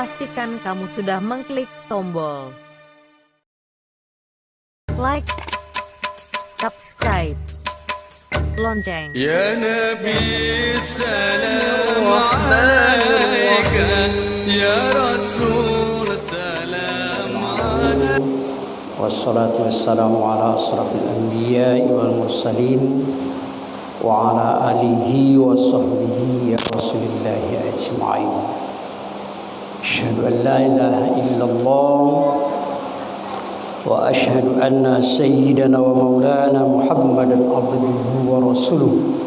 pastikan kamu sudah mengklik tombol like, subscribe, lonceng. Ya Nabi salam alaika, ya Rasul salam alaika. Wassalatu wassalamu ala asrafil anbiya'i wal mursalin wa ala alihi wa sahbihi ya rasulillahi ajma'in. Asyhadu an la ilaha illallah wa asyhadu anna sayyidana wa maulana Muhammadan abduhu wa rasuluh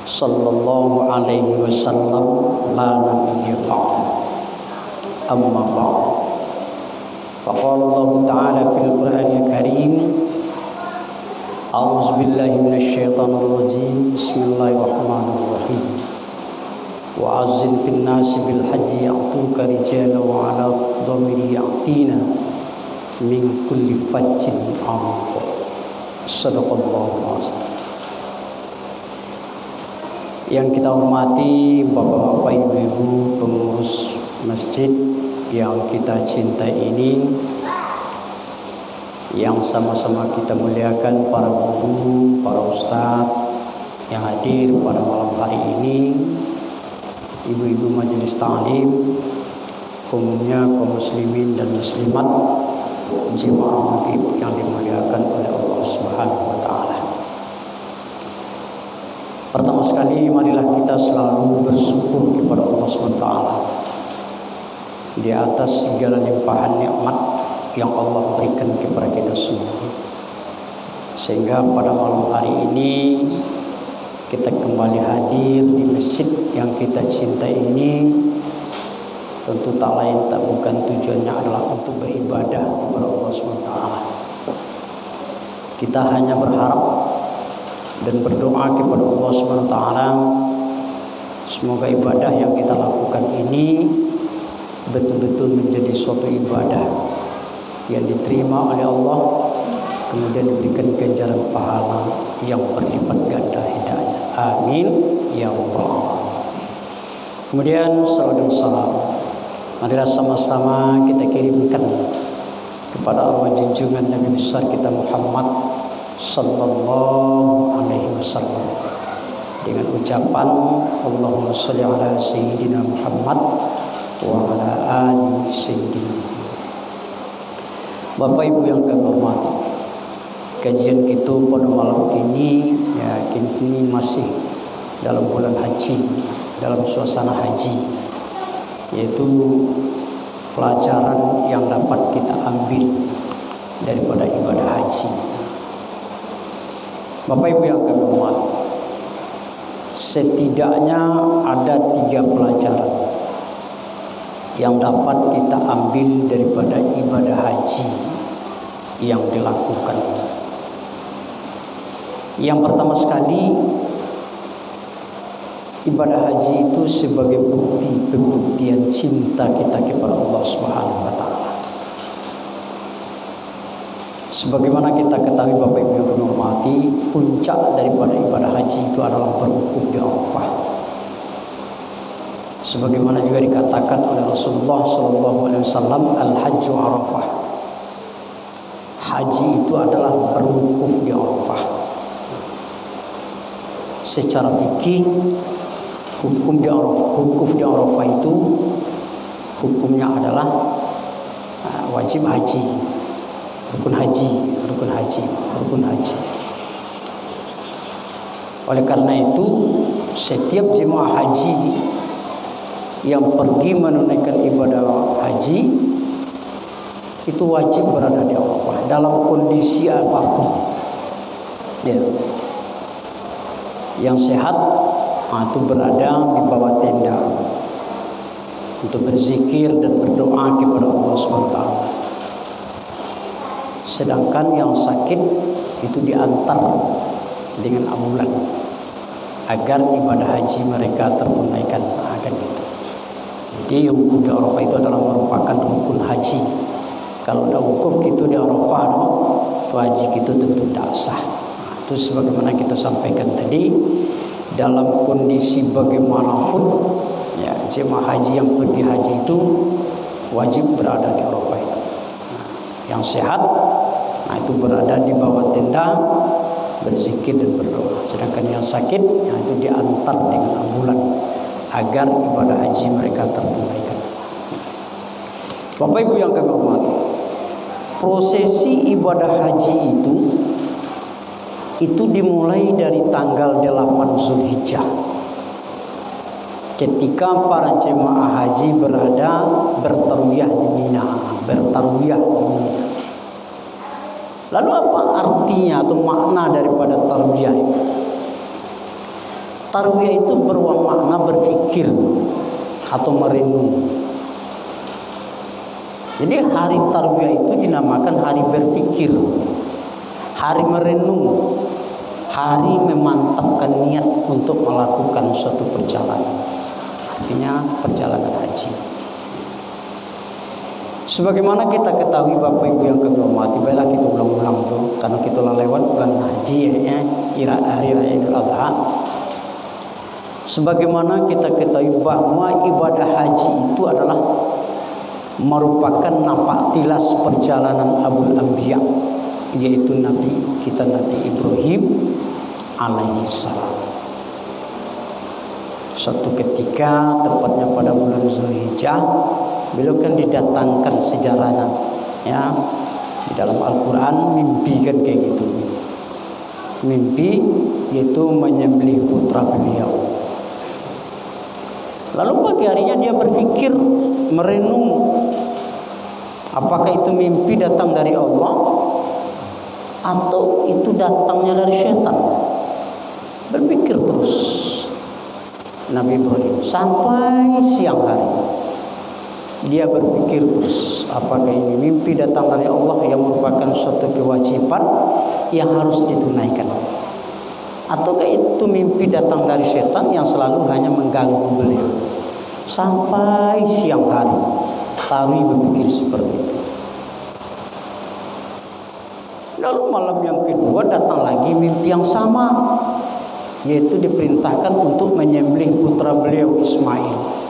sallallahu alaihi wasallam la nabiyya ba'd. Amma ba'd. Faqala Allah Ta'ala fil Qur'anil Karim, A'udzu billahi minasy syaithanir rajim. Bismillahirrahmanirrahim. Wa azzin fin nasi bil hajji ya'tuka rijalan wa 'ala dhamiri ya'tina min kulli fajjin 'amiq. Shadaqallahul azim. Yang kita hormati Bapak-bapak, Ibu-ibu pengurus masjid yang kita cintai ini, yang sama-sama kita muliakan, para guru, para ustadz yang hadir pada malam hari ini, ibu-ibu majelis ta'lim, umumnya kaum muslimin dan muslimat, jemaah yang dimuliakan oleh Allah Subhanahu wa taala. Pertama sekali marilah kita selalu bersyukur kepada Allah Subhanahu wa taala di atas segala limpahan nikmat yang Allah berikan kepada kita semua, sehingga pada malam hari ini kita kembali hadir di masjid yang kita cintai ini. Tentu tak lain tak bukan tujuannya adalah untuk beribadah kepada Allah SWT. Kita hanya berharap dan berdoa kepada Allah SWT, semoga ibadah yang kita lakukan ini betul-betul menjadi suatu ibadah yang diterima oleh Allah, kemudian diberikan ganjaran pahala yang berlipat ganda hidayah. Amin ya Allah. Kemudian salawat dan salam marilah sama-sama kita kirimkan kepada arwah junjungan Nabi besar kita Muhammad sallallahu alaihi wasallam dengan ucapan Allahumma sholli ala sayyidina Muhammad wa ala ali sayyidina. Bapak Ibu yang kami hormati, kajian kita pada malam ini kini masih dalam bulan haji, dalam suasana haji, yaitu pelajaran yang dapat kita ambil daripada ibadah haji. Bapak Ibu yang kami hormati, setidaknya ada 3 pelajaran yang dapat kita ambil daripada ibadah haji yang dilakukan. Yang pertama sekali, ibadah haji itu sebagai bukti pembuktian cinta kita kepada Allah Subhanahu wa taala. Sebagaimana kita ketahui Bapak Ibu yang hormati, puncak daripada ibadah haji itu adalah berwukuf di Arafah. Sebagaimana juga dikatakan oleh Rasulullah SAW, al-hajju Arafah. Haji itu adalah berwukuf di Arafah. Secara fikih, hukum di Arafah, wukuf di Arafah itu hukumnya adalah wajib haji, rukun haji. Oleh karena itu, setiap jemaah haji yang pergi menunaikan ibadah haji itu wajib berada di Arafah dalam kondisi apapun. Yang sehat itu berada di bawah tenda untuk berzikir dan berdoa kepada Allah SWT. Sedangkan yang sakit itu diantar dengan ambulan agar ibadah haji mereka tertunaikan. Jadi wukuf di Arafah itu adalah merupakan rukun haji. Kalau udah wukuf gitu di Arafah, haji itu tentu tidak sah. Itu sebagaimana kita sampaikan tadi, dalam kondisi bagaimanapun, ya, jemaah haji yang pergi haji itu wajib berada di Arafah itu. Yang sehat, itu berada di bawah tenda berzikir dan berdoa. Sedangkan yang sakit, itu diantar dengan ambulan agar ibadah haji mereka tertunaikan. Bapak Ibu yang kami hormati, prosesi ibadah haji itu dimulai dari tanggal 8 Zulhijjah, ketika para jemaah haji bertarwiyah di Mina. Lalu apa artinya atau makna daripada tarwiyah? Tarwiyah itu bermakna berpikir atau merenung. Jadi hari tarwiyah itu dinamakan hari berpikir, hari merenung, hari memantapkan niat untuk melakukan suatu perjalanan. Artinya perjalanan haji. Sebagaimana kita ketahui Bapak Ibu yang kami hormati, baiklah kita ulang-ulang tuh, karena kita lewat bulan haji hari raya Idul Adha. Sebagaimana kita ketahui bahwa ibadah haji itu adalah merupakan napak tilas perjalanan Abul Anbiya, yaitu Nabi Ibrahim alaihi salam. Suatu ketika, tepatnya pada bulan Zulhijjah, beliau kan didatangkan sejarahnya, ya, di dalam Al-Quran mimpi kan kayak gitu. Mimpi yaitu menyembelih putra beliau. Lalu pagi harinya dia berpikir, merenung, apakah itu mimpi datang dari Allah atau itu datangnya dari syaitan. Berpikir terus Nabi Ibrahim sampai siang hari. Dia berpikir terus, apakah ini mimpi datang dari Allah yang merupakan suatu kewajiban yang harus ditunaikan, ataukah itu mimpi datang dari setan yang selalu hanya mengganggu beliau. Sampai siang hari Tarwi berpikir seperti itu. Lalu malam yang kedua datang lagi mimpi yang sama, yaitu diperintahkan untuk menyembelih putra beliau Ismail.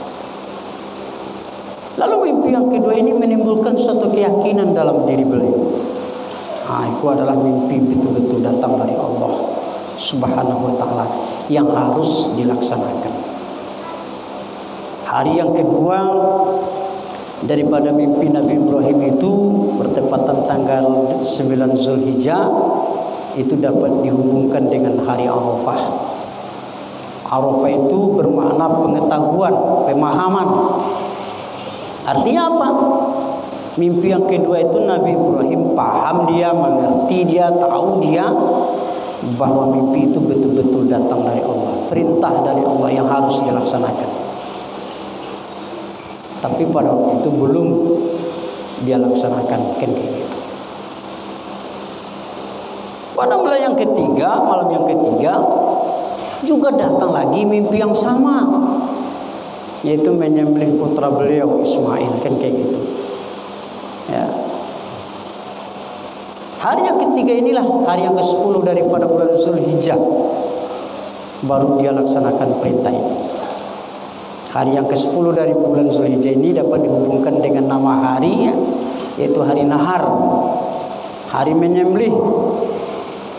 Lalu mimpi yang kedua ini menimbulkan suatu keyakinan dalam diri beliau. Itu adalah mimpi betul-betul datang dari Allah Subhanahu wa ta'ala yang harus dilaksanakan. Hari yang kedua daripada mimpi Nabi Ibrahim itu bertepatan tanggal 9 Zulhijjah, itu dapat dihubungkan dengan hari Arafah. Arafah itu bermakna pengetahuan, pemahaman. Artinya apa? Mimpi yang kedua itu Nabi Ibrahim paham, dia mengerti, dia tahu dia bahwa mimpi itu betul-betul datang dari Allah, perintah dari Allah yang harus dilaksanakan. Tapi pada waktu itu belum dia laksanakan, kan kayak gitu. Pada malam yang ketiga juga datang lagi mimpi yang sama, yaitu menyembelih putra beliau Ismail, kan kayak gitu. Ya. Hari yang ketiga inilah hari yang ke-10 daripada bulan Zulhijjah, baru dia laksanakan perintah ini. Hari yang ke-10 dari bulan Zulhijjah ini dapat dihubungkan dengan nama hari, yaitu hari Nahar, hari menyembelih.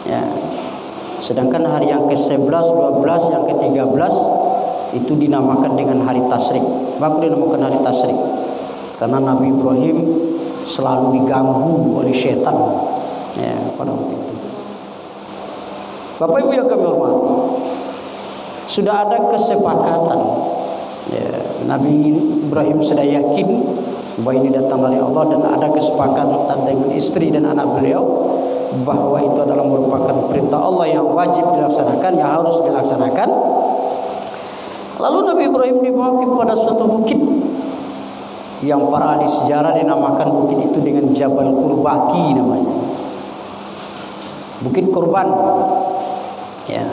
Ya. Sedangkan hari yang ke-11, 12, yang ke-13 itu dinamakan dengan hari Tasyrik. Maka dinamakan hari Tasyrik karena Nabi Ibrahim selalu diganggu oleh syaitan, ya, pada waktu itu. Bapak Ibu yang kami hormati, sudah ada kesepakatan, ya, Nabi Ibrahim sudah yakin bahwa ini datang dari Allah, dan ada kesepakatan dengan istri dan anak beliau bahwa itu adalah merupakan perintah Allah yang wajib dilaksanakan, yang harus dilaksanakan. Lalu Nabi Ibrahim dibawa kepada suatu bukit yang para ahli sejarah dinamakan bukit itu dengan Jabal Qurbati namanya. Bukit Kurban. Ya.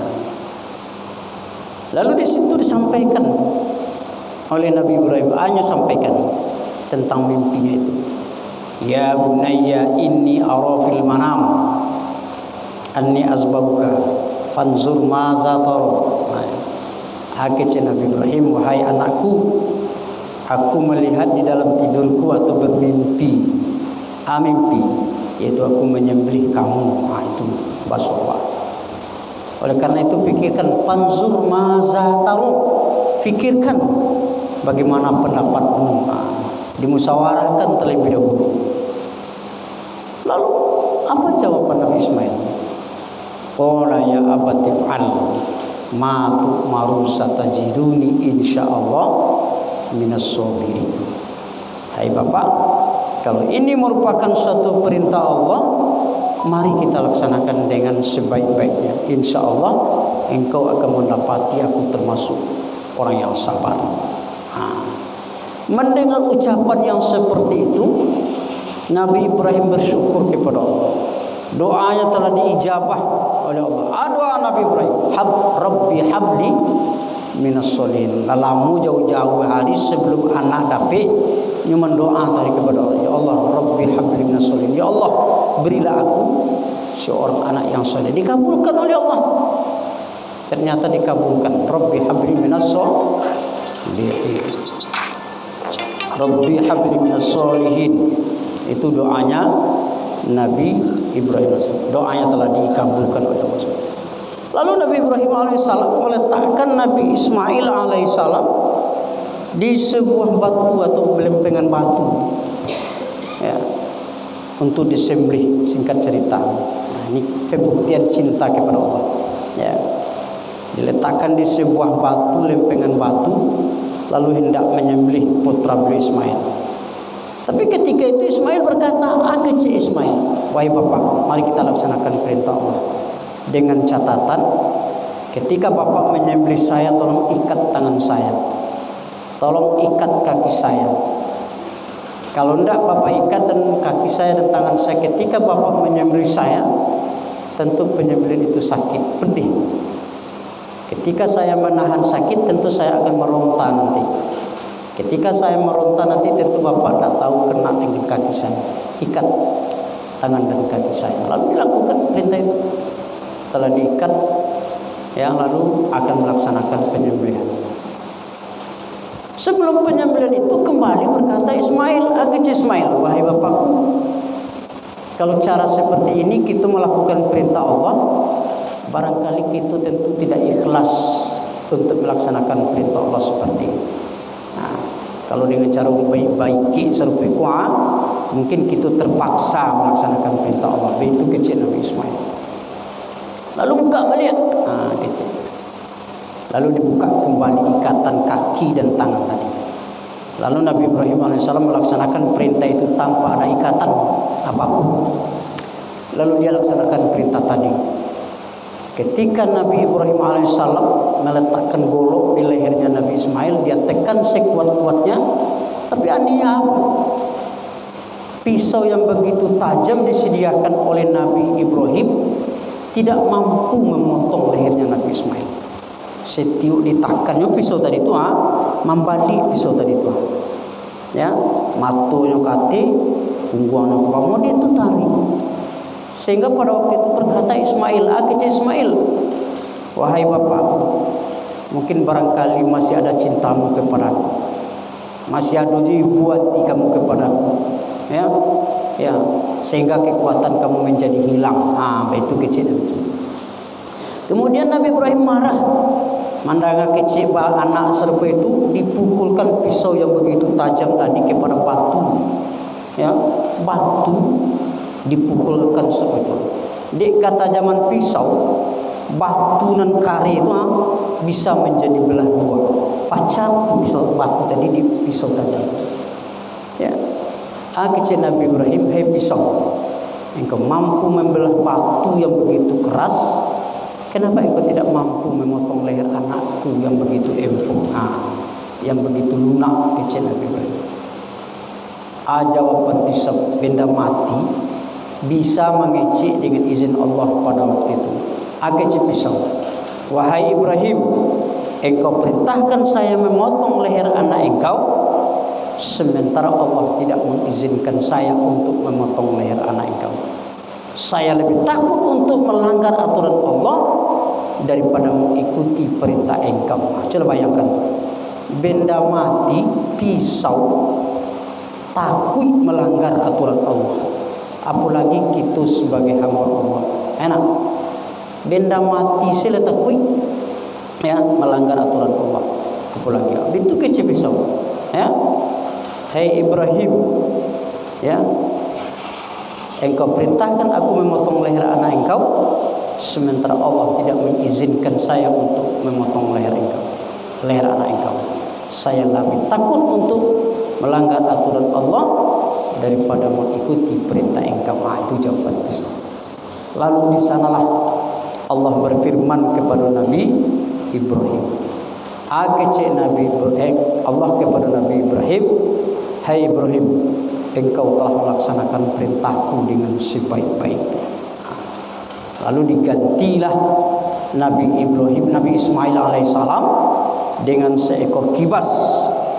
Lalu di situ disampaikan oleh Nabi Ibrahim, hanya sampaikan tentang mimpinya itu. Ya bunayya inni ara fil manam anni azbabuka fanzur maza tara. Akhirnya Nabi Ibrahim, wahai anakku, Aku melihat di dalam tidurku atau bermimpi, mimpi, yaitu aku menyembelih kamu. Itu bahasa Allah. Oleh karena itu pikirkan, panzur maza taru, fikirkan bagaimana pendapatmu. Dimusyawarahkan terlebih dahulu. Lalu apa jawaban Nabi Ismail? Qala ya abati fa'al ma tu'maru satajiduni insyaallah minas sabirin. Hai Bapak, kalau ini merupakan suatu perintah Allah, mari kita laksanakan dengan sebaik-baiknya. Insyaallah engkau akan mendapati aku termasuk orang yang sabar. Mendengar ucapan yang seperti itu, Nabi Ibrahim bersyukur kepada Allah. Doanya telah diijabah oleh Allah. Doa Nabi Ibrahim, Rabbi habli minas solihin. Lalamu jauh-jauh hari sebelum anak dapet, nyuman doa tadi kepada Allah. Ya Allah, Rabbi habli minas solihin. Ya Allah, berilah aku seorang anak yang soleh. Dikabulkan oleh Allah. Ternyata dikabulkan. Rabbi habli minas solihin. Rabbi habli minas solihin. Itu doanya Nabi Ibrahim. Doanya telah dikabulkan oleh Allah. Lalu Nabi Ibrahim alaihissalam meletakkan Nabi Ismail alaihissalam di sebuah batu atau belempengan batu, ya, untuk disembelih. Singkat cerita, ini pembuktian cinta kepada Allah. Ya, diletakkan di sebuah batu, lempengan batu, lalu hendak menyembelih putra beliau Ismail. Tapi ketika itu Ismail berkata, "Kecil Ismail, wahai Bapak, mari kita laksanakan perintah Allah. Dengan catatan, ketika Bapak menyembelih saya, tolong ikat tangan saya, tolong ikat kaki saya. Kalau tidak Bapak ikat dan kaki saya dan tangan saya ketika Bapak menyembelih saya, tentu penyembelihan itu sakit, pedih. Ketika saya menahan sakit, tentu saya akan meronta nanti. Ketika saya meronta nanti, tentu Bapak tak tahu kena dengan kaki saya. Ikat tangan dan kaki saya." Lalu dilakukan perintah itu. Setelah diikat, ya, lalu akan melaksanakan penyembelihan. Sebelum penyembelihan itu kembali berkata Ismail, "Kecil Ismail, wahai Bapakku, kalau cara seperti ini kita melakukan perintah Allah, barangkali kita tentu tidak ikhlas untuk melaksanakan perintah Allah seperti ini. Kalau dengan cara baik-baiki serupa mungkin kita terpaksa melaksanakan perintah Allah." Itu kecil Nabi Ismail. Lalu buka balik, kecil. Lalu dibuka kembali ikatan kaki dan tangan tadi. Lalu Nabi Ibrahim alaihissalam melaksanakan perintah itu tanpa ada ikatan apapun. Lalu dia laksanakan perintah tadi. Ketika Nabi Ibrahim alaihissalam meletakkan golok di lehernya Nabi Ismail, dia tekan sekuat-kuatnya, tapi anehnya apa? Pisau yang begitu tajam disediakan oleh Nabi Ibrahim tidak mampu memotong lehernya Nabi Ismail. Setiap ditakannya pisau tadi itu, membalik pisau tadi itu, ya, matonya kati, punggungnya ke bawah, dia itu tarik. Sehingga pada waktu itu berkata Ismail, "Kecil Ismail, wahai Bapakku, mungkin barangkali masih ada cintamu kepadaku, masih ada buat kamu kepadaku, ya, ya, sehingga kekuatan kamu menjadi hilang." Itu kecil. Kemudian Nabi Ibrahim marah, mandanga kecil anak serupa itu dipukulkan pisau yang begitu tajam tadi kepada batu, ya, batu dipukulkan seperti itu. Di kata zaman pisau, batu dan kari itu bisa menjadi belah dua. Pacam pisau batu tadi di pisau tajam. Ya, kecil Nabi Ibrahim, "Hei pisau, engkau mampu membelah batu yang begitu keras, kenapa engkau tidak mampu memotong leher anakku yang begitu empuk, yang begitu lunak?" Kecil Nabi Ibrahim. Jawaban pisau, benda mati bisa mengecek dengan izin Allah pada waktu itu. Kecil pisau, "Wahai Ibrahim, engkau perintahkan saya memotong leher anak engkau, sementara Allah tidak mengizinkan saya untuk memotong leher anak engkau. Saya lebih takut untuk melanggar aturan Allah daripada mengikuti perintah engkau." Coba bayangkan, benda mati, pisau, takut melanggar aturan Allah. Apalagi kita sebagai hamba Allah. Enak. Benda mati sila takut ya melanggar aturan Allah. Apalagi itu kecil pisau. Ya. Hai Ibrahim, ya, engkau perintahkan aku memotong leher anak engkau, sementara Allah tidak mengizinkan saya untuk memotong leher anak engkau. Saya lebih takut untuk melanggar aturan Allah daripada mengikuti perintah engkau. Itu jawaban besar. Lalu di sanalah Allah berfirman kepada Nabi Ibrahim. Allah kepada Nabi Ibrahim, hai Ibrahim, engkau telah melaksanakan perintahku dengan sebaik-baiknya. Lalu digantilah Nabi Ismail alaihissalam dengan seekor kibas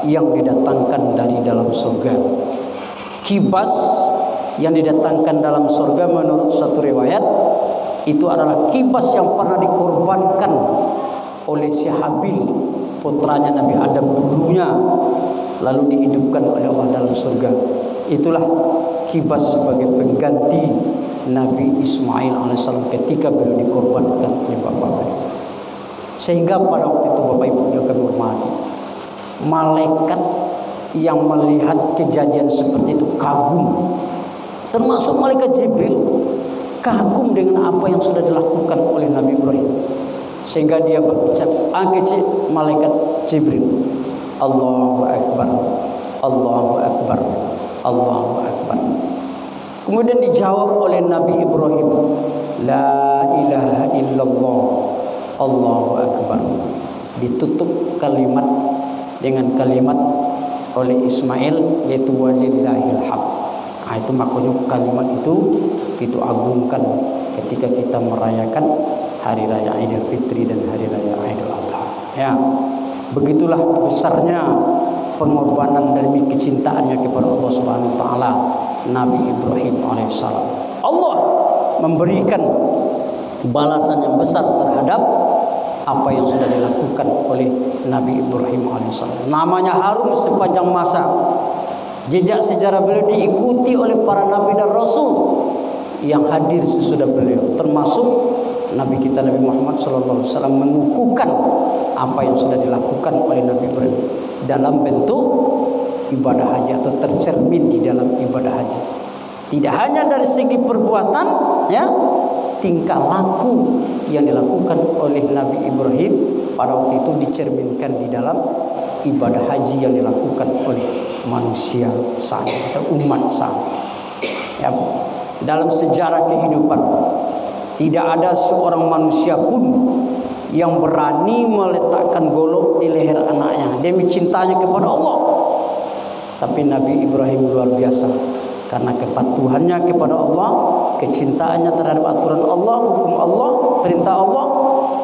yang didatangkan dari dalam surga. Kibas yang didatangkan dalam surga menurut satu riwayat itu adalah kibas yang pernah dikorbankan oleh si Habil, putranya Nabi Adam dulunya, lalu dihidupkan oleh Allah dalam surga. Itulah kibas sebagai pengganti Nabi Ismail alaihissalam ketika beliau dikorbankan oleh bapak beliau. Sehingga pada waktu itu Bapak Ibu yang kami hormati, malaikat yang melihat kejadian seperti itu kagum, termasuk malaikat Jibril kagum dengan apa yang sudah dilakukan oleh Nabi Ibrahim. Sehingga dia berucap, malaikat Jibril, Allahu Akbar, Allahu Akbar, Allahu Akbar. Kemudian dijawab oleh Nabi Ibrahim, La ilaha illallah, Allahu Akbar. Ditutup kalimat dengan kalimat oleh Ismail, yaitu walillahil hamd. Itu makanya kalimat itu kita agungkan ketika kita merayakan Hari Raya Idul Fitri dan Hari Raya Idul Adha. Ya, begitulah besarnya pengorbanan demi kecintaannya kepada Allah Subhanahu Wa Taala Nabi Ibrahim alaihissalam. Allah memberikan balasan yang besar terhadap apa yang sudah dilakukan oleh Nabi Ibrahim alaihissalam. Namanya harum sepanjang masa. Jejak sejarah beliau diikuti oleh para nabi dan rasul yang hadir sesudah beliau, termasuk Nabi kita Nabi Muhammad SAW mengukuhkan apa yang sudah dilakukan oleh Nabi Ibrahim dalam bentuk ibadah haji atau tercermin di dalam ibadah haji. Tidak hanya dari segi perbuatan, ya, tingkah laku yang dilakukan oleh Nabi Ibrahim pada waktu itu dicerminkan di dalam ibadah haji yang dilakukan oleh manusia saat atau umat saat. Ya, dalam sejarah kehidupan tidak ada seorang manusia pun yang berani meletakkan golok di leher anaknya demi cintanya kepada Allah. Tapi Nabi Ibrahim luar biasa karena kepatuhannya kepada Allah, kecintaannya terhadap aturan Allah, hukum Allah, perintah Allah,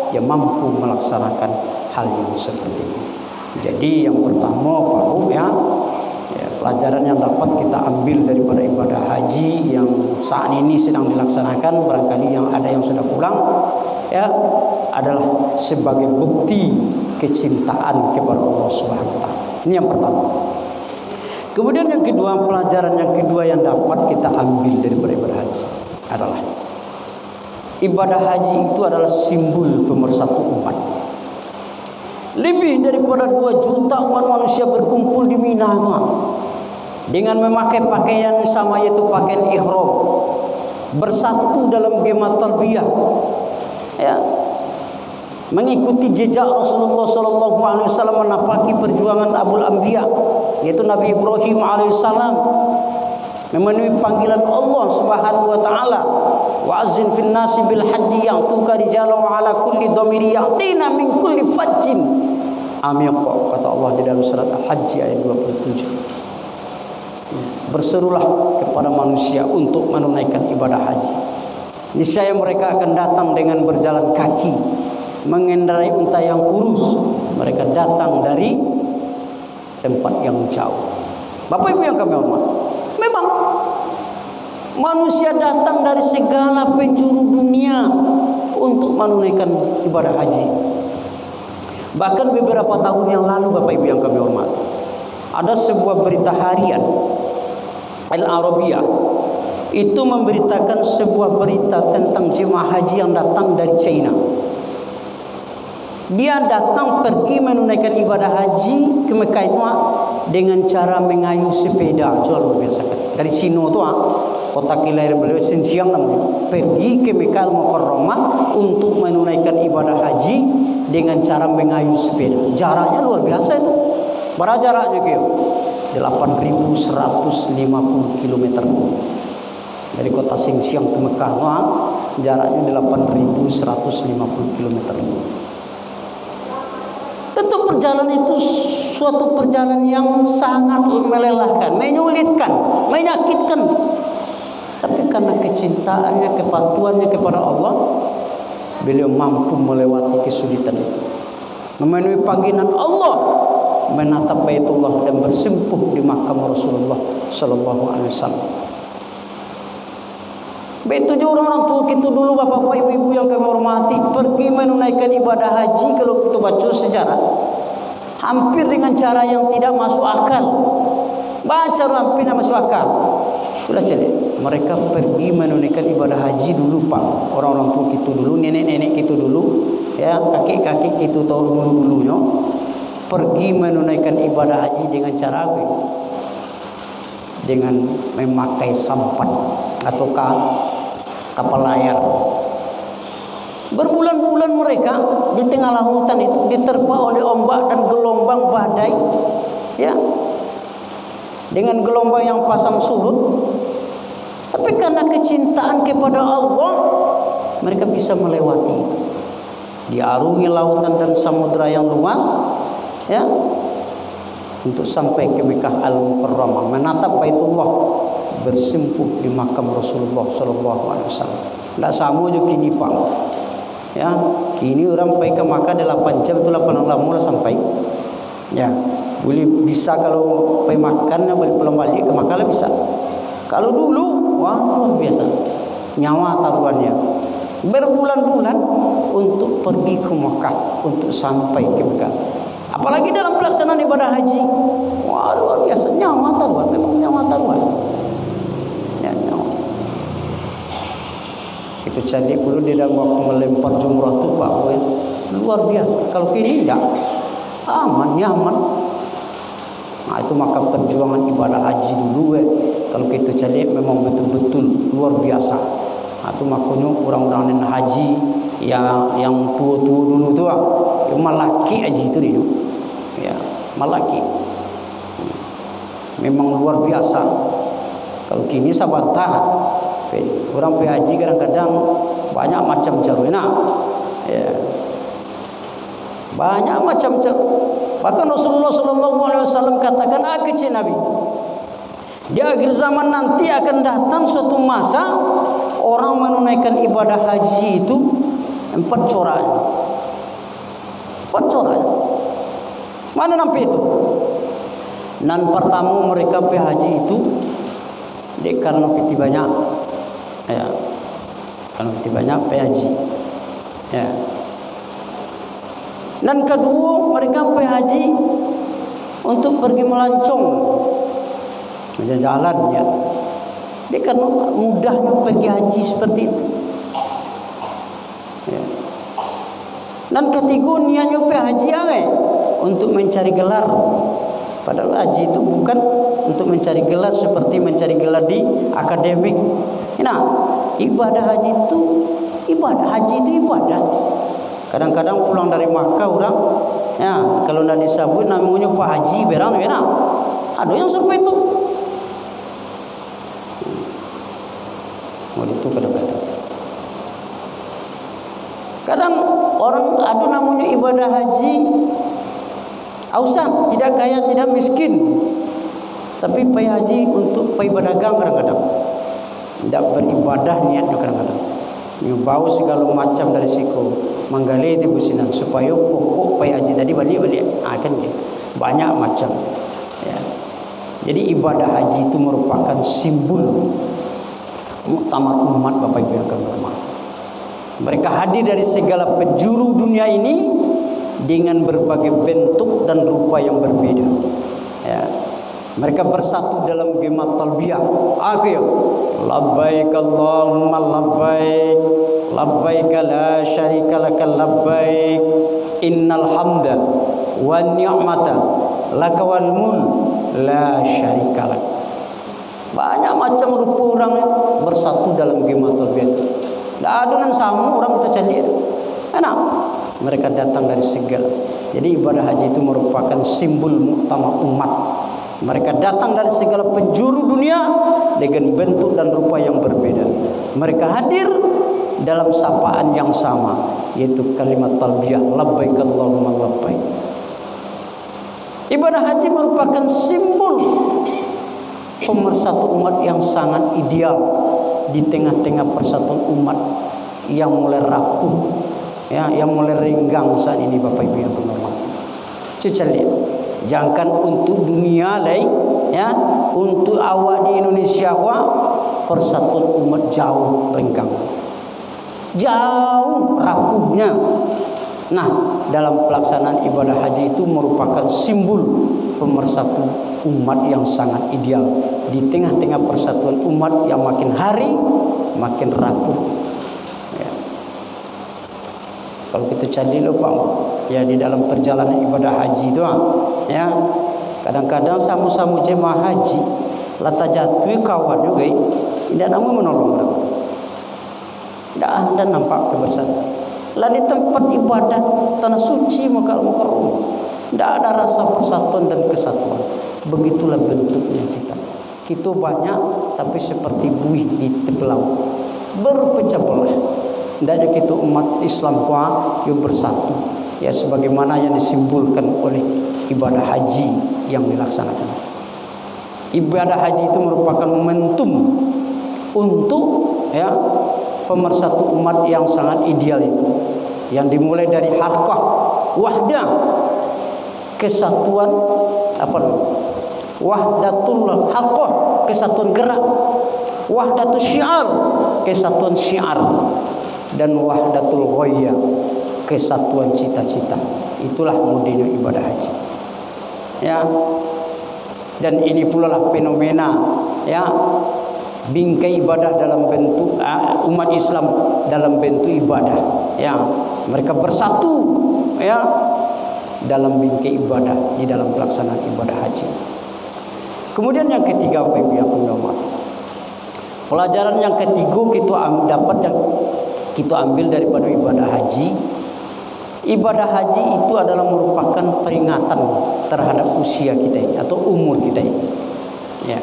dia mampu melaksanakan hal yang seperti ini. Jadi yang pertama Pak Bu, ya, pelajaran yang dapat kita ambil daripada ibadah haji yang saat ini sedang dilaksanakan, barangkali yang ada yang sudah pulang, ya, adalah sebagai bukti kecintaan kepada Allah Subhanahu Wa Taala. Ini yang pertama. Kemudian yang kedua, pelajaran yang kedua yang dapat kita ambil daripada ibadah haji adalah ibadah haji itu adalah simbol pemersatu umat. Lebih daripada 2 juta umat manusia berkumpul di Mina dengan memakai pakaian sama, yaitu pakaian ihram, bersatu dalam gema talbiyah, ya, mengikuti jejak Rasulullah SAW menapaki perjuangan Abul Anbiya, yaitu Nabi Ibrahim alaihissalam, memenuhi panggilan Allah Subhanahu Wa Taala, wa azin fin nasi bil haji ya'tuka rijalan wa ala kulli dhamiri ya'tina min kulli fajjin amiq, kata Allah di dalam surat Al-Hajj ayat 27. Berserulah kepada manusia untuk menunaikan ibadah haji. Niscaya mereka akan datang dengan berjalan kaki, mengendarai unta yang kurus. Mereka datang dari tempat yang jauh. Bapak Ibu yang kami hormati, memang manusia datang dari segala penjuru dunia untuk menunaikan ibadah haji. Bahkan beberapa tahun yang lalu Bapak Ibu yang kami hormati, ada sebuah berita harian Al-Arabiyah itu memberitakan sebuah berita tentang jemaah haji yang datang dari China. Dia datang pergi menunaikan ibadah haji ke Mekah itu dengan cara mengayuh sepeda. Jual luar biasa kan. Dari Cina tu kota kelahiran beliau Xinjiang namanya, pergi ke Mekah Al-Mukarramah untuk menunaikan ibadah haji dengan cara mengayuh sepeda. Jaraknya luar biasa itu. Berapa jaraknya kyo? 8.150 km. Dari kota Xinjiang ke Mekah jaraknya 8.150 km. Tentu perjalanan itu suatu perjalanan yang sangat melelahkan, menyulitkan, menyakitkan. Tapi karena kecintaannya, kepatuhannya kepada Allah, beliau mampu melewati kesulitan itu, memenuhi panggilan Allah, menatap Baitullah dan bersempuh di makam Rasulullah Sallallahu Alaihi Wasallam. Begitu juga orang tua kita dulu, bapak-bapak, ibu-ibu yang kami hormati, pergi menunaikan ibadah haji. Kalau kita baca sejarah, hampir dengan cara yang tidak masuk akal. Baca hampir tidak masuk akal. Sudah celek. Mereka pergi menunaikan ibadah haji dulu, Pak. Orang-orang tua kita dulu, nenek-nenek kita dulu, ya, kakek-kakek kita tahu dulu-dulunya, pergi menunaikan ibadah haji dengan cara apa? Dengan memakai sampan ataukah kapal layar. Berbulan-bulan mereka di tengah lautan itu diterpa oleh ombak dan gelombang badai, ya, dengan gelombang yang pasang surut. Tapi karena kecintaan kepada Allah, mereka bisa melewati itu. Diarungi lautan dan samudra yang luas, ya, untuk sampai ke Mekah Al-Mukarramah, menatap Baitullah, bersimpuh di makam Rasulullah Sallallahu Alaihi Wasallam. Tidak sama juga kini Pak, ya, kini orang pergi ke Makkah 8 jam itu 8 lama sampai, ya, boleh bisa kalau pergi makannya boleh pulang balik ke Makkah lah bisa. Kalau dulu, wah luar biasa, nyawa taruhannya, berbulan-bulan untuk pergi ke Makkah, untuk sampai ke Makkah. Apalagi dalam pelaksanaan ibadah haji, wah luar biasa, nyawa taruhan, memang nyawa taruhan. Ya, nyawa. Itu cantik dulu di dalam waktu melempar jumrah itu Pak, luar biasa. Kalau kini tidak, aman, nyaman. Nah itu maka perjuangan ibadah haji dulu kalau kita cari memang betul-betul luar biasa. Nah itu makanya orang-orang yang haji yang tua-tua dulu tu malaki haji itu dia, ya, malaki memang luar biasa. Kalau kini sabata orang pergi haji kadang-kadang banyak macam cara, ya, banyak macam cara. Bahkan Rasulullah Sallallahu Alaihi Wasallam katakan, kecil Nabi, di akhir zaman nanti akan datang suatu masa orang menunaikan ibadah haji itu 4 coranya. 4 coranya. Mana nampak itu? Nan pertama mereka pergi haji itu karena piti banyak, ya, karena piti banyak pergi haji, ya. Dan kedua mereka pergi haji untuk pergi melancong, jalan, ya. Dia karena mudahnya pergi haji seperti itu, ya. Dan ketiga niatnya pergi haji untuk mencari gelar. Padahal haji itu bukan untuk mencari gelar seperti mencari gelar di akademik. Nah, ibadah haji itu ibadah. Kadang-kadang pulang dari Makkah orang, ya, kalau tidak disambut namanya Pak Haji berang, ya, ada yang seperti itu. Oh itu kadang-kadang. Kadang orang ada namanya ibadah haji, usah tidak kaya tidak miskin, tapi pergi haji untuk pergi berdagang kadang-kadang, tidak beribadah niatnya kadang-kadang. Bau segala macam dari siku manggale di businan supaya pokok pergi haji tadi balik-balik akan dia banyak macam, ya. Jadi ibadah haji itu merupakan simbol muktamar umat Bapak Ibu yang kami hormati. Mereka hadir dari segala penjuru dunia ini dengan berbagai bentuk dan rupa yang berbeda. Ya. Mereka bersatu dalam gema talbiyah. Akhir, labbaik Allahumma labbaik, labbaik la syarika laka labbaik, innal hamda wan ni'mata laka wal mulk la syarika lak. Banyak macam rupa orang bersatu dalam gema talbiyah. Tidak ada yang sama orang kita cari. Enak. Mereka datang dari segala. Jadi ibadah haji itu merupakan simbol muktamar umat. Mereka datang dari segala penjuru dunia dengan bentuk dan rupa yang berbeda. Mereka hadir dalam sapaan yang sama, yaitu kalimat talbiyah, labbaik Allahumma labbaik. Ibadah haji merupakan simbol pemersatu umat yang sangat ideal di tengah-tengah persatuan umat yang mulai rapuh, ya, yang mulai renggang saat ini, Bapak Ibu yang berhormat. Cuca lihat. Jangan untuk dunia lain, ya, untuk awak di Indonesia, persatuan umat jauh renggang, jauh rapuhnya. Nah, dalam pelaksanaan ibadah haji itu merupakan simbol pemersatu umat yang sangat ideal di tengah-tengah persatuan umat yang makin hari makin rapuh. Ya. Kalau kita cari lupa, ya, di dalam perjalanan ibadah haji itu, ya, kadang-kadang samu-samu jemaah haji lata jatuh kawan juga, tidak ada menolong mereka. Tidak ada nampak kebersamaan. Lah di tempat ibadah tanah suci Makkah Mukarramah, tidak ada rasa persatuan dan kesatuan. Begitulah bentuknya kita. Kita banyak tapi seperti buih di tebelang, berpecah belah. Tidak ada kita umat Islam yang bersatu, ya, sebagaimana yang disimbolkan oleh ibadah haji yang dilaksanakan. Ibadah haji itu merupakan momentum untuk, ya, pemersatu umat yang sangat ideal itu, yang dimulai dari harkah wahdah, kesatuan apa, wahdatul harkah, kesatuan gerak, wahdatul syiar, kesatuan syiar, dan wahdatul ghaya, kesatuan cita-cita. Itulah modelnya ibadah haji, ya. Dan ini pula lah fenomena, ya, bingkai ibadah dalam bentuk umat Islam dalam bentuk ibadah, ya. Mereka bersatu, ya, dalam bingkai ibadah di dalam pelaksanaan ibadah haji. Kemudian yang ketiga, Bapak Ibu yang berhormat, pelajaran yang ketiga kita ambil daripada ibadah haji. Ibadah haji itu adalah merupakan peringatan terhadap usia kita ini, atau umur kita ini, ya.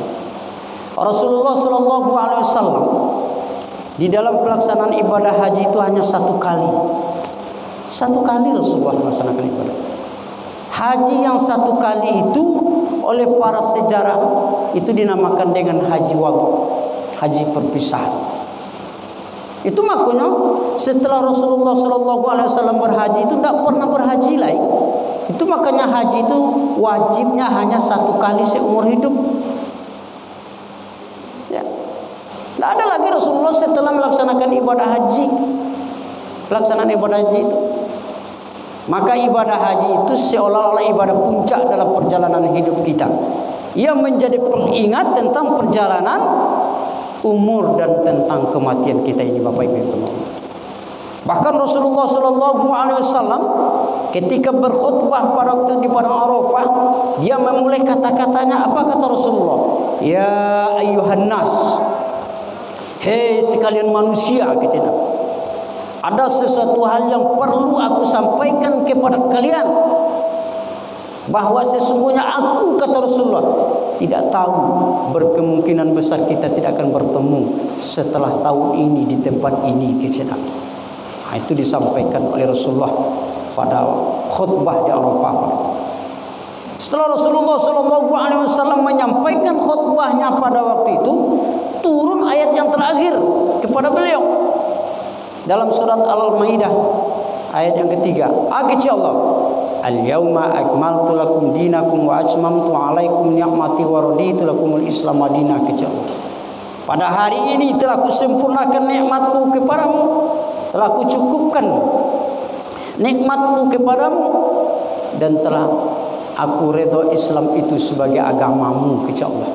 Rasulullah Shallallahu Alaihi Wasallam di dalam pelaksanaan ibadah haji itu hanya satu kali Rasulullah melaksanakan ibadah haji. Yang satu kali itu oleh para sejarah itu dinamakan dengan haji wada, haji perpisahan. Itu makanya setelah Rasulullah Shallallahu Alaihi Wasallam berhaji itu tidak pernah berhaji lagi. Itu makanya haji itu wajibnya hanya satu kali seumur hidup. Tidak ada lagi Rasulullah setelah melaksanakan ibadah haji, pelaksanaan ibadah haji itu. Maka ibadah haji itu seolah-olah ibadah puncak dalam perjalanan hidup kita, yang menjadi pengingat tentang perjalanan umur dan tentang kematian kita ini, Bapak Ibu. Bahkan Rasulullah Shallallahu Alaihi Wasallam ketika berkhutbah pada waktu di padang Arafah, dia memulai kata-katanya, apa kata Rasulullah? Ya ayyuhan nas, hei sekalian manusia, kecil. Ada sesuatu hal yang perlu aku sampaikan kepada kalian, bahwa sesungguhnya aku, kata Rasulullah, tidak tahu, berkemungkinan besar kita tidak akan bertemu setelah tahun ini di tempat ini, kecil. Nah, itu disampaikan oleh Rasulullah pada khutbah di Arafah. Setelah Rasulullah Shallallahu Alaihi Wasallam menyampaikan khutbahnya pada waktu itu, turun ayat yang terakhir kepada beliau dalam surat Al-Maidah ayat yang ketiga. Kata Allah, Al-yawma akmaltu lakum dinakum wa atmamtu alaikum ni'mati wa raditu lakumul Islam madinah. Kata Allah, pada hari ini telah kusempurnakan nikmatku kepadamu, telah kucukupkan nikmatku kepadamu dan telah aku redha Islam itu sebagai agamamu, kata Allah.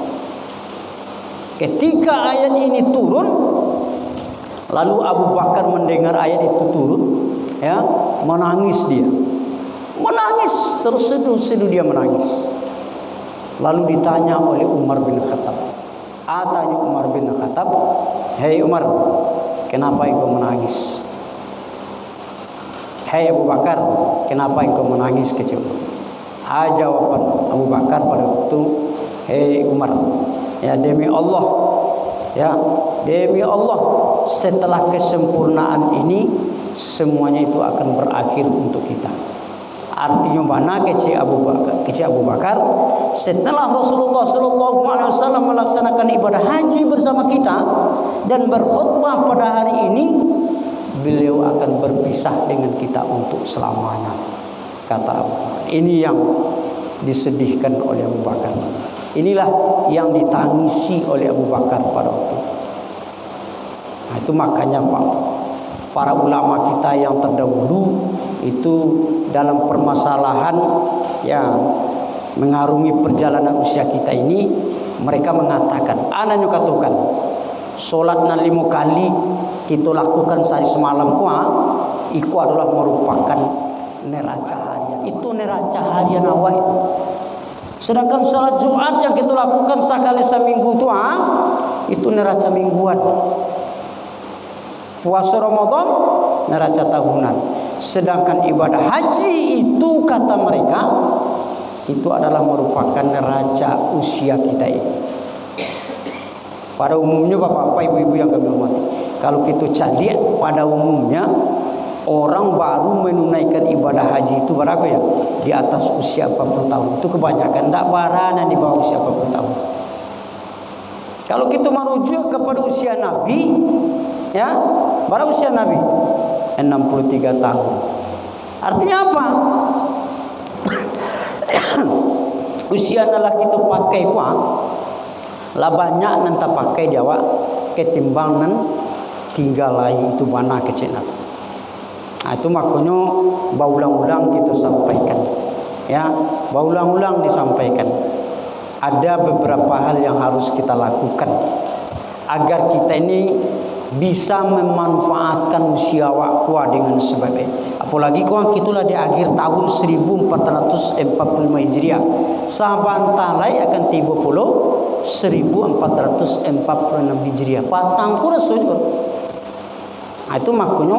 Ketika ayat ini turun, lalu Abu Bakar mendengar ayat itu turun, ya, menangis dia. Menangis, terseduh-seduh dia menangis. Lalu ditanya oleh Umar bin Khattab. Tanya Umar bin Khattab, "Hei Umar, kenapa engkau menangis?" "Hei Abu Bakar, kenapa engkau menangis?" kecil. Jawaban Abu Bakar pada waktu, "Hei Umar, ya demi Allah, ya demi Allah, setelah kesempurnaan ini semuanya itu akan berakhir untuk kita." Artinya mana kecil Abu Bakar setelah Rasulullah SAW melaksanakan ibadah haji bersama kita dan berkhutbah pada hari ini, beliau akan berpisah dengan kita untuk selamanya, kata Abu Bakar. Ini yang disedihkan oleh Abu Bakar. Inilah yang ditangisi oleh Abu Bakar pada waktu. Nah, itu makanya para ulama kita yang terdahulu itu dalam permasalahan yang mengarungi perjalanan usia kita ini, mereka mengatakan, ana nyukatukan solat 5 kali kita lakukan sehari semalam itu adalah merupakan neraca harian. Itu neraca harian awal. Sedangkan salat Jumat yang kita lakukan sekali seminggu itu neraca mingguan. Puasa Ramadan neraca tahunan. Sedangkan ibadah haji itu kata mereka itu adalah merupakan neraca usia kita ini. Pada umumnya bapak-bapak, ibu-ibu yang kami hormati, kalau kita lihat pada umumnya orang baru menunaikan ibadah haji itu berapa ya? Di atas usia 40 tahun. Itu kebanyakan tidak barana di bawah usia 40 tahun. Kalau kita merujuk kepada usia Nabi, ya, berapa usia Nabi? 63 tahun. Artinya apa? Usia adalah kita pakai lah banyak nanti pakai Jawa ketimbang nan tinggal lagi itu mana kecil. Nah, itu makanya berulang-ulang kita sampaikan, ya, berulang-ulang disampaikan. Ada beberapa hal yang harus kita lakukan agar kita ini bisa memanfaatkan usia waktu dengan sebaik. Apalagi kita lah di akhir tahun 1445 Hijriah. Sabantalai akan tiba puluh 1446 Hijriah. Patang kurang sulit. Nah, itu makanya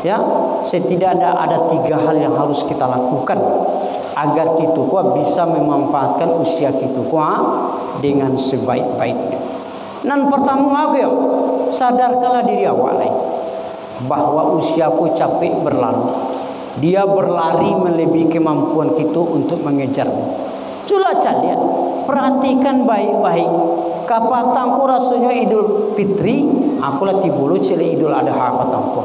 ya setidaknya ada 3 hal yang harus kita lakukan agar kita bisa memanfaatkan usia kita dengan sebaik-baiknya. Dan pertama ya, sadarkanlah diri awak bahwa usiaku capek berlalu. Dia berlari melebihi kemampuan kita untuk mengejarmu. Coba lihat, perhatikan baik-baik. Kapatangku rasanya Idul Fitri, aku lah tibulu cile Idul Adha kapatangku.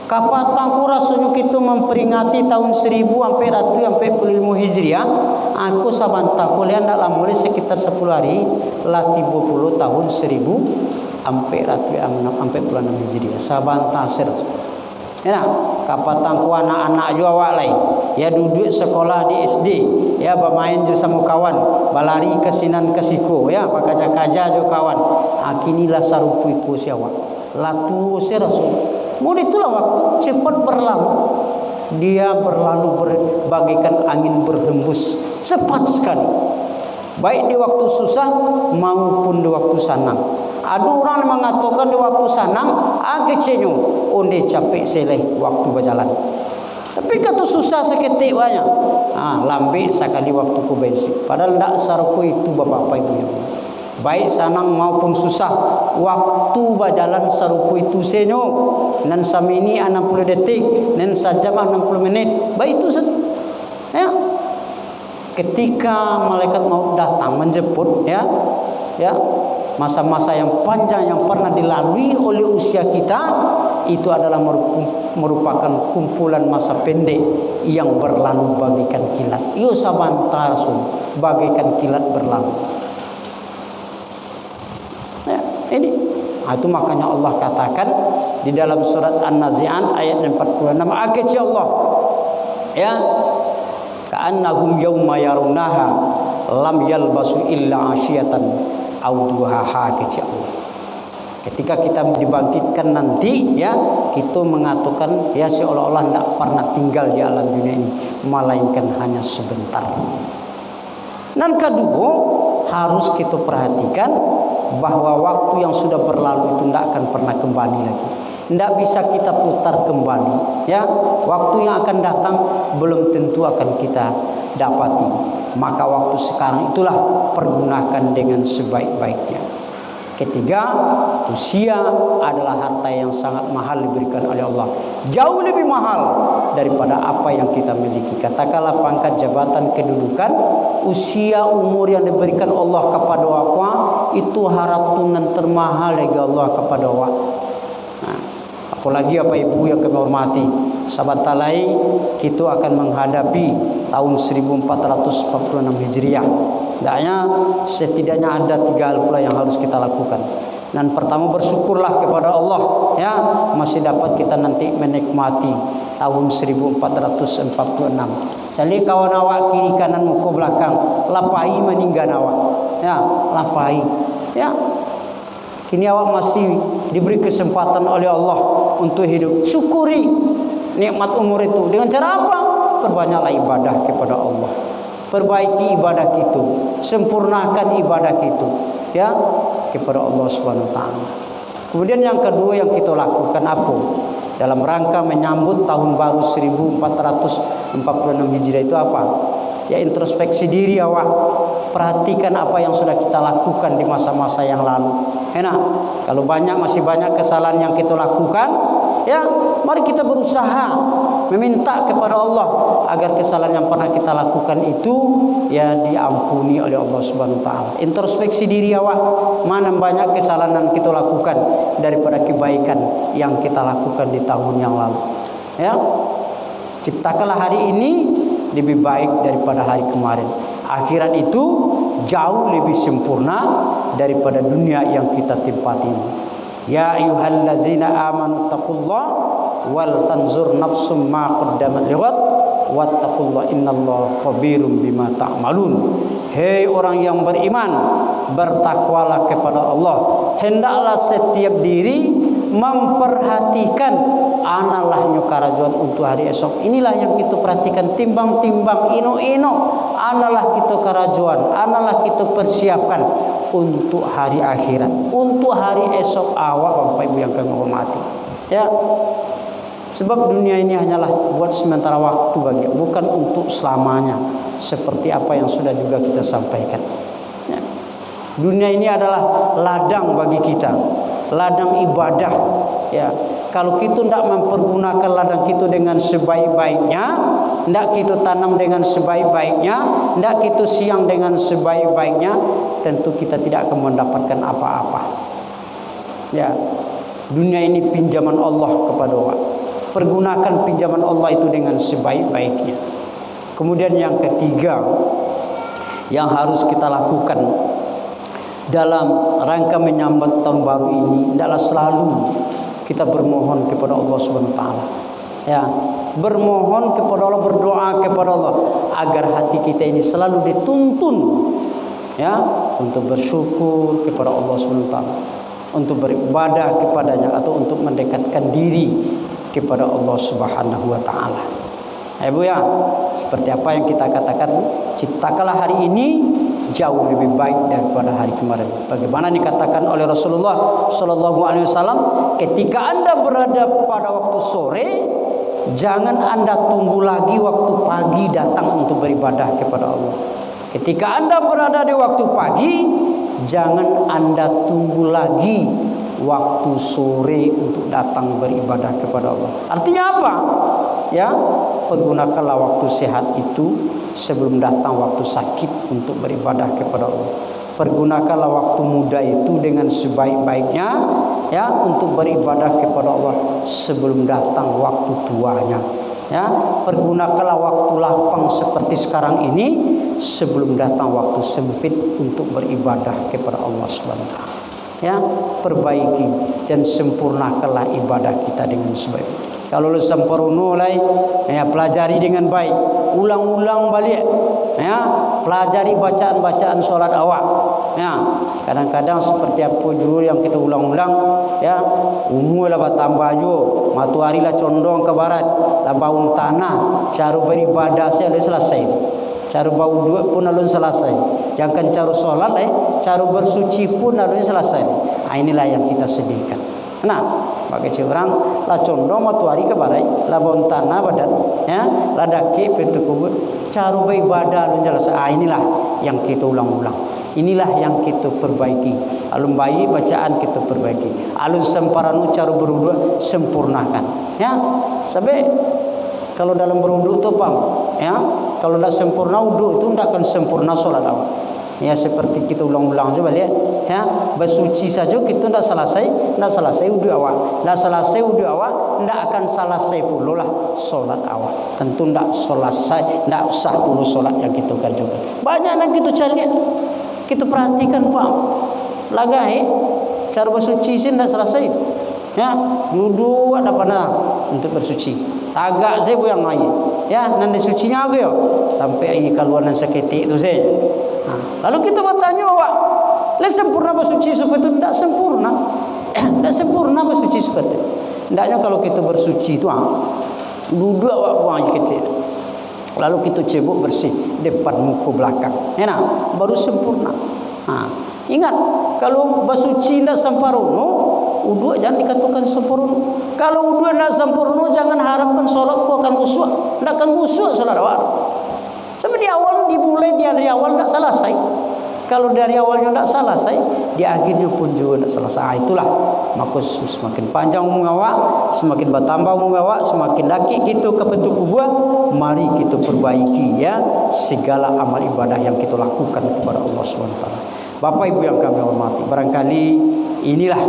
Kapatangku rasanya kita memperingati tahun 1445 Hijriah. Aku sabantaku lihat tak lama sekitar 10 hari lah 30 tahun 1446 Hijriah. Sabantah ser. Ya, kapatangku anak-anak juga awak lain. Ya duduk sekolah di SD, ya bermain sama kawan, balari ke sinan ke siku, ya bakaja-kaja jo kawan. Akinilah sarupuiku siawa. Latu serasul. Mudi itulah waktu cepat berlalu. Dia berlalu bagaikan angin berhembus, cepat sekali. Baik di waktu susah maupun di waktu senang. Ada orang mengatakan di waktu senang agak onde capek seleh waktu berjalan. Tapi kata susah seketik banyak. Lambat sekali waktu ku bensin. Padahal tidak saruku itu bapak-bapak ibu. Baik senang maupun susah, waktu berjalan saruku itu senyo. Nan samini 60 detik, nan sajam 60 menit. Baik itu saja. Ya. Ketika malaikat maut datang menjemput, ya, masa-masa yang panjang yang pernah dilalui oleh usia kita itu adalah merupakan kumpulan masa pendek yang berlalu bagaikan kilat. Yo sabantar bagaikan kilat berlalu. Ya, ini. Itu makanya Allah katakan di dalam surat An-Nazi'at ayat 46, "Akeci Allah Ya, ka'annahum yauma yarunaha lam yalbasu illa asyiyatan aw duhaha, kata Allah. Ketika kita dibangkitkan nanti, ya, kita mengatakan ya seolah-olah tidak pernah tinggal di alam dunia ini, melainkan hanya sebentar. Dan kedua, harus kita perhatikan bahwa waktu yang sudah berlalu itu tidak akan pernah kembali lagi. Tidak bisa kita putar kembali. Ya, waktu yang akan datang belum tentu akan kita dapati. Maka waktu sekarang itulah pergunakan dengan sebaik-baiknya. Ketiga, usia adalah harta yang sangat mahal diberikan oleh Allah. Jauh lebih mahal daripada apa yang kita miliki. Katakanlah pangkat, jabatan, kedudukan, usia, umur yang diberikan Allah kepada apa, itu haratunan termahal dari Allah kepada Allah. Nah, apalagi apa ibu yang kami hormati, sahabat talai, kita akan menghadapi tahun 1446 Hijriah. Setidaknya ada 3 hal pula yang harus kita lakukan. Dan pertama, bersyukurlah kepada Allah, ya, masih dapat kita nanti menikmati tahun 1446. Jadi kawan awak kiri kanan muka belakang, lapai meninggal awak, ya, lapai, ya. Kini awak masih diberi kesempatan oleh Allah untuk hidup. Syukuri nikmat umur itu. Dengan cara apa? Perbanyaklah ibadah kepada Allah. Perbaiki ibadah kita, sempurnakan ibadah kita, ya, kepada Allah Subhanahu wa taala. Kemudian yang kedua yang kita lakukan apa? Dalam rangka menyambut tahun baru 1446 Hijriah itu apa? Ya, introspeksi diri awak. Perhatikan apa yang sudah kita lakukan di masa-masa yang lalu. Enak. Kalau masih banyak kesalahan yang kita lakukan, ya, mari kita berusaha meminta kepada Allah agar kesalahan yang pernah kita lakukan itu ya diampuni oleh Allah Subhanahu wa taala. Introspeksi diri awak, mana banyak kesalahan yang kita lakukan daripada kebaikan yang kita lakukan di tahun yang lalu. Ya. Ciptakanlah hari ini lebih baik daripada hari kemarin. Akhirat itu jauh lebih sempurna daripada dunia yang kita tempati. Ya ayyuhallazina amanu taqullaha wal tanzur nafsum ma qaddamat lighad wattaqullaha innallaha khabirum bima ta'malun. Hei orang yang beriman, bertakwalah kepada Allah. Hendaklah setiap diri memperhatikan analah nyokarajuan untuk hari esok. Inilah yang kita perhatikan, timbang-timbang ino-ino, analah kita karajuan, analah kita persiapkan untuk hari akhirat, untuk hari esok awak Bapak Ibu yang kami hormati. Ya. Sebab dunia ini hanyalah buat sementara waktu bagi, bukan untuk selamanya. Seperti apa yang sudah juga kita sampaikan. Ya. Dunia ini adalah ladang bagi kita, ladang ibadah. Ya. Kalau kita tidak mempergunakan ladang kita dengan sebaik-baiknya, tidak kita tanam dengan sebaik-baiknya, tidak kita siang dengan sebaik-baiknya, tentu kita tidak akan mendapatkan apa-apa. Ya. Dunia ini pinjaman Allah kepada Allah. Pergunakan pinjaman Allah itu dengan sebaik-baiknya. Kemudian yang ketiga yang harus kita lakukan dalam rangka menyambut tahun baru ini adalah selalu kita bermohon kepada Allah Subhanahu wa taala. Ya, bermohon kepada Allah, berdoa kepada Allah agar hati kita ini selalu dituntun, ya, untuk bersyukur kepada Allah Subhanahu wa taala, untuk beribadah kepadanya atau untuk mendekatkan diri kepada Allah Subhanahu wa taala. Ibu ya, seperti apa yang kita katakan, ciptakanlah hari ini jauh lebih baik daripada hari kemarin. Bagaimana dikatakan oleh Rasulullah sallallahu alaihi wasallam, ketika Anda berada pada waktu sore, jangan Anda tunggu lagi waktu pagi datang untuk beribadah kepada Allah. Ketika Anda berada di waktu pagi, jangan Anda tunggu lagi waktu sore untuk datang beribadah kepada Allah. Artinya apa? Ya, pergunakanlah waktu sehat itu sebelum datang waktu sakit untuk beribadah kepada Allah. Pergunakanlah waktu muda itu dengan sebaik-baiknya, ya, untuk beribadah kepada Allah sebelum datang waktu tuanya. Ya, pergunakanlah waktu lapang seperti sekarang ini sebelum datang waktu sempit untuk beribadah kepada Allah Subhanahu wa taala. Ya, perbaiki dan sempurnakanlah ibadah kita dengan sebaik-baiknya. Kalau lu sempurna lai, ya pelajari dengan baik, ulang-ulang balik, ya pelajari bacaan-bacaan solat awak. Ya, kadang-kadang seperti apa dulu yang kita ulang-ulang, ya umur lah bertambah jo, matahari lah condong ke barat, lah baun tanah, cara beribadah saya sudah selesai. Cara bau duit pun alun selesai. Jangan cara solat, cara bersuci pun alun selesai. Inilah yang kita sedihkan. Nah, bagi orang lah condong matahari ke barat, lah baun tanah badan, ya, lah daki pintu kubur, cara beribadah alun selesai. Inilah yang kita ulang-ulang. Inilah yang kita perbaiki. Alun bayi bacaan kita perbaiki. Alun semparanu cara berwudu sempurnakan. Ya, sampai kalau dalam berwudu tu paham, ya. Kalau tidak sempurna wudu itu tidak akan sempurna solat awak. Ya seperti kita ulang-ulang coba lihat, ya bersuci saja kita tidak selesai wudu awak, tidak selesai wudu awak, tidak akan selesai pula lah solat awak. Tentu tidak selesai, tidak sah pula solat yang kita kerjakan. Banyak yang kita cari, kita perhatikan paham, lagai cara bersuci sih tidak selesai. Ya wudu ada pada untuk bersuci. Agak saya yang air, ya nanti sucinya aku yo, sampai air keluaran seketik itu saya. Lalu kita bertanya awak, le sempurna bersuci seperti itu? Tidak sempurna, tidak sempurna bersuci seperti itu. Tidaknya kalau kita bersuci itu, duduk awak buang air kecil, lalu kita cebok bersih depan muka belakang, ya baru sempurna. Ingat, kalau bersuci tidak sempurna, wudu jangan dikatakan sempurna. Kalau wudu tidak sempurna, jangan harapkan solatku akan khusyuk. Tidak akan khusyuk solat awak. Sebab di awal dimulai dari awal tidak selesai. Kalau dari awalnya tidak selesai, di akhirnya pun juga tidak selesai. Itulah maka semakin panjang umur awak, semakin bertambah umur awak, semakin laki kita ke bentuk kubur. Mari kita perbaiki ya segala amal ibadah yang kita lakukan kepada Allah SWT. Bapak Ibu yang kami hormati, barangkali inilah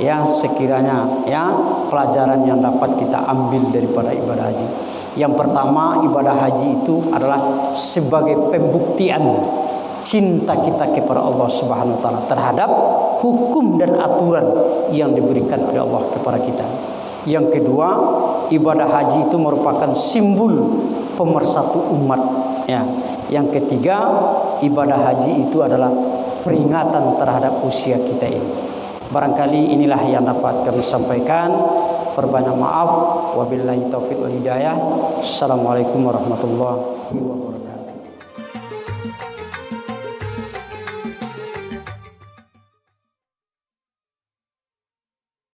ya sekiranya ya pelajaran yang dapat kita ambil daripada ibadah haji. Yang pertama, ibadah haji itu adalah sebagai pembuktian cinta kita kepada Allah Subhanahu wa taala terhadap hukum dan aturan yang diberikan oleh Allah kepada kita. Yang kedua, ibadah haji itu merupakan simbol pemersatu umat ya. Yang ketiga, ibadah haji itu adalah peringatan terhadap usia kita ini. Barangkali inilah yang dapat kami sampaikan. Perbanyak maaf. Wabillahi taufiq wal hidayah. Assalamualaikum warahmatullahi wabarakatuh.